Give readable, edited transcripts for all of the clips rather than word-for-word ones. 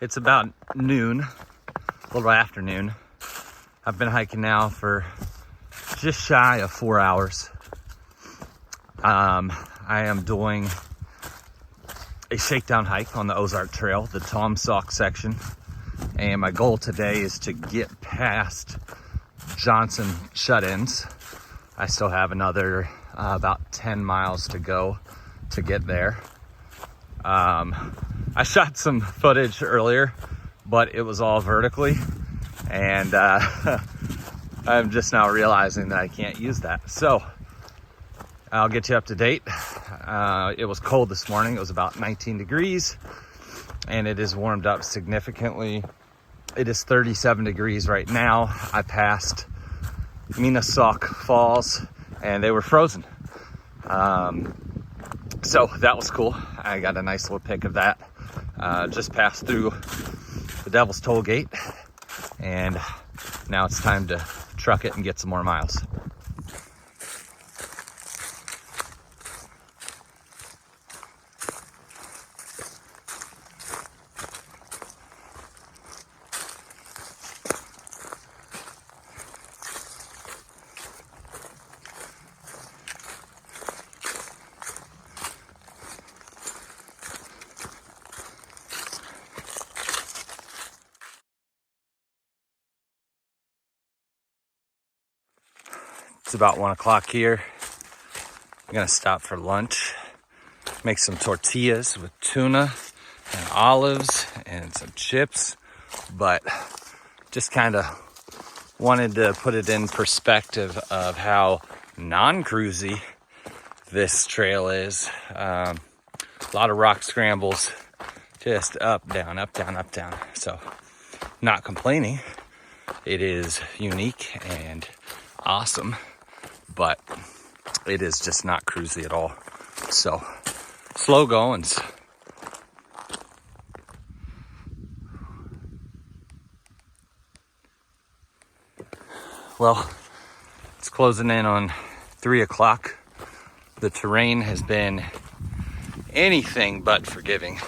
It's about noon, a little after noon. I've been hiking now for just shy of 4 hours. I am doing a shakedown hike on the Ozark Trail, the Taum section. And my goal today is to get past Johnson shut-ins. I still have another about 10 miles to go to get there. I shot some footage earlier, but it was all vertically, and I'm just now realizing that I can't use that. So I'll get you up to date. It was cold this morning. It was about 19 degrees, and it has warmed up significantly. It is 37 degrees right now. I passed Mina Sauk Falls, and they were frozen. So that was cool. I got a nice little pic of that. Just passed through the Devil's Toll Gate, and now it's time to truck it and get some more miles. It's about 1 o'clock here. I'm gonna stop for lunch, make some tortillas with tuna and olives and some chips, but just kind of wanted to put it in perspective of how non-cruisy this trail is. A lot of rock scrambles, just up, down, up, down, up, down. So not complaining. It is unique and awesome, but it is just not cruisy at all. So slow goings. Well, it's closing in on 3 o'clock. The terrain has been anything but forgiving.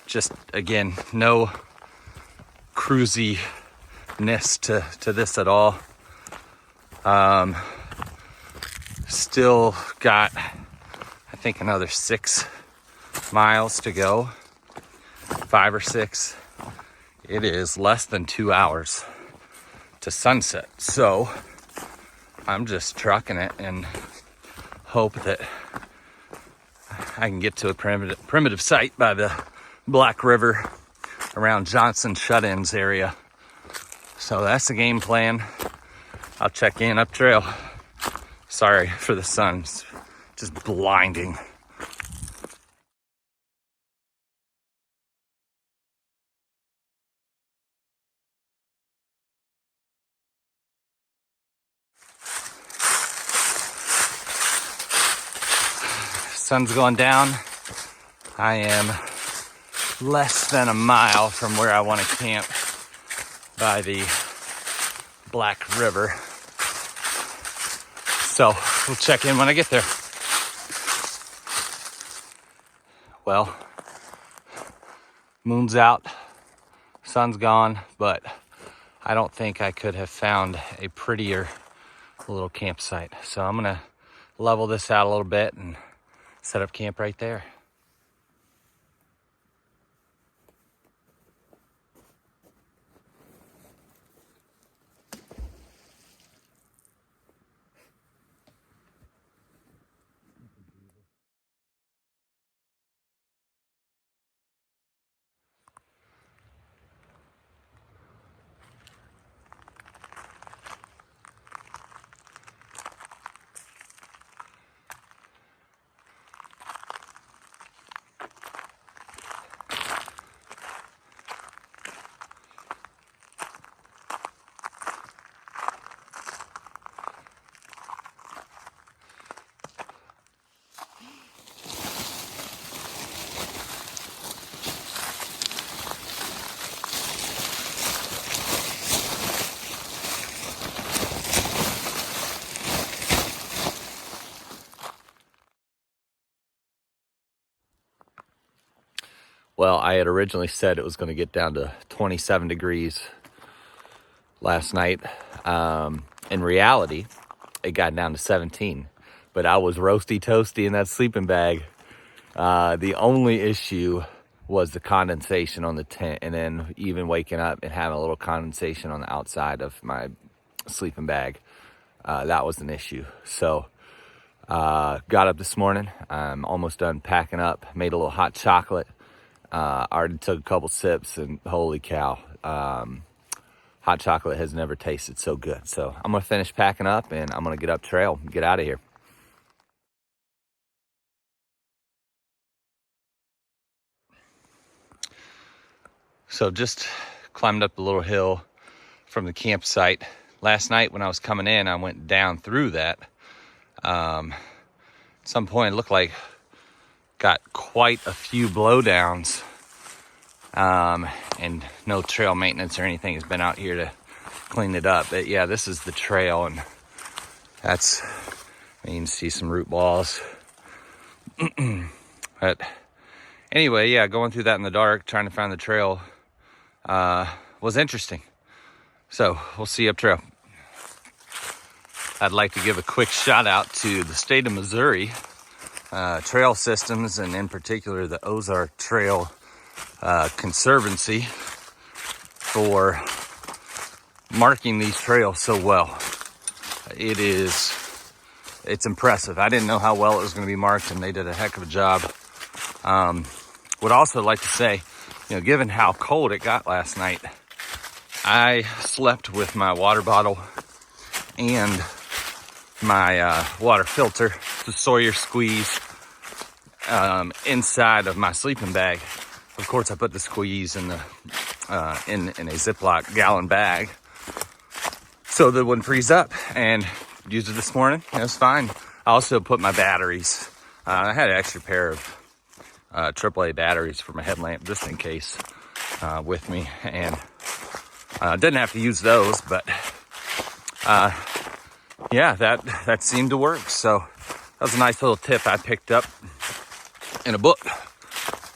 Just, again, no cruisiness to this at all. Still got, I think, another 6 miles to go, 5 or 6. It is less than 2 hours to sunset, so I'm just trucking it and hope that I can get to a primitive site by the Black River around Johnson shut-ins area. So that's the game plan. I'll check in up trail. Sorry for the sun, it's just blinding. Sun's going down. I am less than a mile from where I want to camp by the Black River. So we'll check in when I get there. Well, moon's out, sun's gone, but I don't think I could have found a prettier little campsite. So I'm gonna level this out a little bit and set up camp right there. Well, I had originally said it was going to get down to 27 degrees last night. In reality, it got down to 17, but I was roasty toasty in that sleeping bag. The only issue was the condensation on the tent, and then even waking up and having a little condensation on the outside of my sleeping bag. That was an issue. So got up this morning. I'm almost done packing up. Made a little hot chocolate. Already took a couple sips, and holy cow, hot chocolate has never tasted so good. So I'm gonna finish packing up, and I'm gonna get up trail and get out of here. So just climbed up a little hill from the campsite. Last night when I was coming in, I went down through that. At some point it looked like got quite a few blowdowns, and no trail maintenance or anything has been out here to clean it up. But yeah, this is the trail, and that's, you can see some root balls. But anyway, yeah, going through that in the dark, trying to find the trail, was interesting. So we'll see you up trail. I'd like to give a quick shout out to the state of Missouri trail systems, and in particular the Ozark Trail Conservancy, for marking these trails so well. It's impressive. I didn't know how well it was going to be marked, and they did a heck of a job. Would also like to say, given how cold it got last night, I slept with my water bottle and my water filter, the Sawyer squeeze, inside of my sleeping bag. Of course, I put the squeeze in the in a Ziploc gallon bag so that it wouldn't freeze up, and used it this morning. It was fine. I also put my batteries. I had an extra pair of AAA batteries for my headlamp just in case with me, and didn't have to use those, but yeah, that seemed to work. So that was a nice little tip I picked up in a book,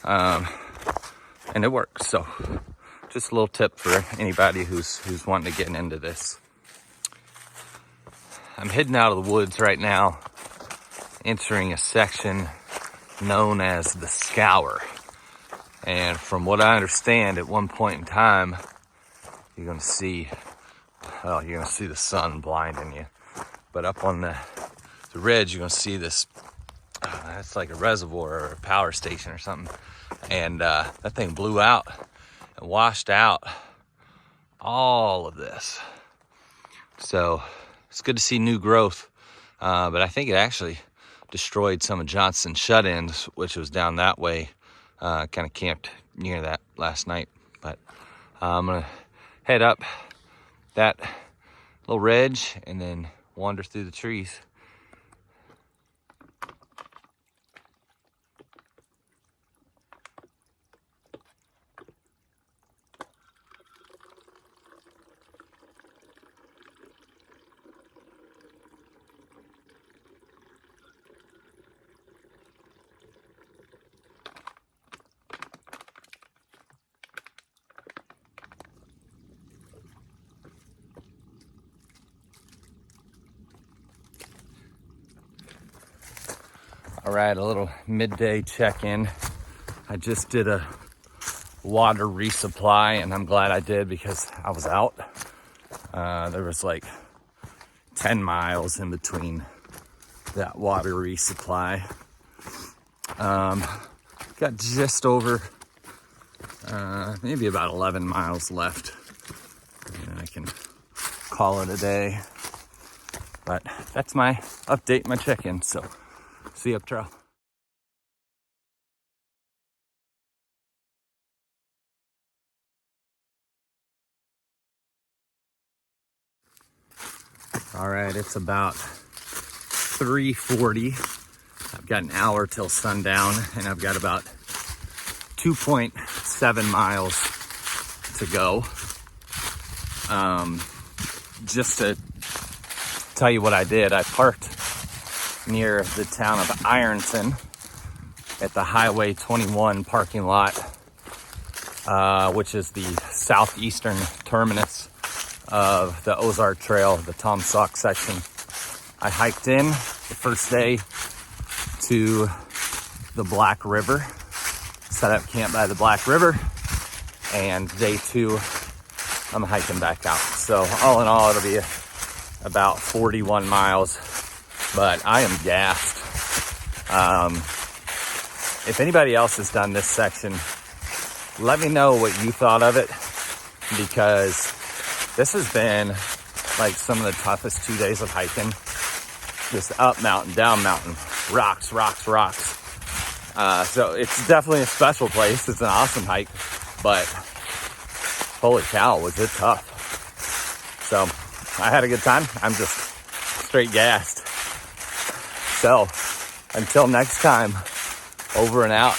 and it works. So just a little tip for anybody who's wanting to get into this. I'm heading out of the woods right now, entering a section known as the Scour. And from what I understand, at one point in time, you're gonna see the sun blinding you. But up on the ridge, you're gonna see this, it's like a reservoir or a power station or something. And that thing blew out and washed out all of this. So it's good to see new growth, but I think it actually destroyed some of Johnson's shut-ins, which was down that way. Kind of camped near that last night. But I'm gonna head up that little ridge and then wander through the trees. All right, a little midday check-in. I just did a water resupply, and I'm glad I did because I was out. There was like 10 miles in between that water resupply. Got just over, maybe about 11 miles left. And I can call it a day. But that's my update, my check-in. So see you up trail. All right, it's about 3:40. I've got an hour till sundown, and I've got about 2.7 miles to go. Just to tell you what I did, I parked near the town of Ironton at the Highway 21 parking lot which is the southeastern terminus of the Ozark Trail, the Taum section. I hiked in the first day to the Black River, set up camp by the Black River, and day 2, I'm hiking back out. So all in all, it'll be about 41 miles, but I am gassed. If anybody else has done this section, let me know what you thought of it, because this has been like some of the toughest 2 days of hiking. Just up mountain, down mountain, rocks. So it's definitely a special place. It's an awesome hike, but holy cow, was it tough. So I had a good time. I'm just straight gassed. So until next time, over and out.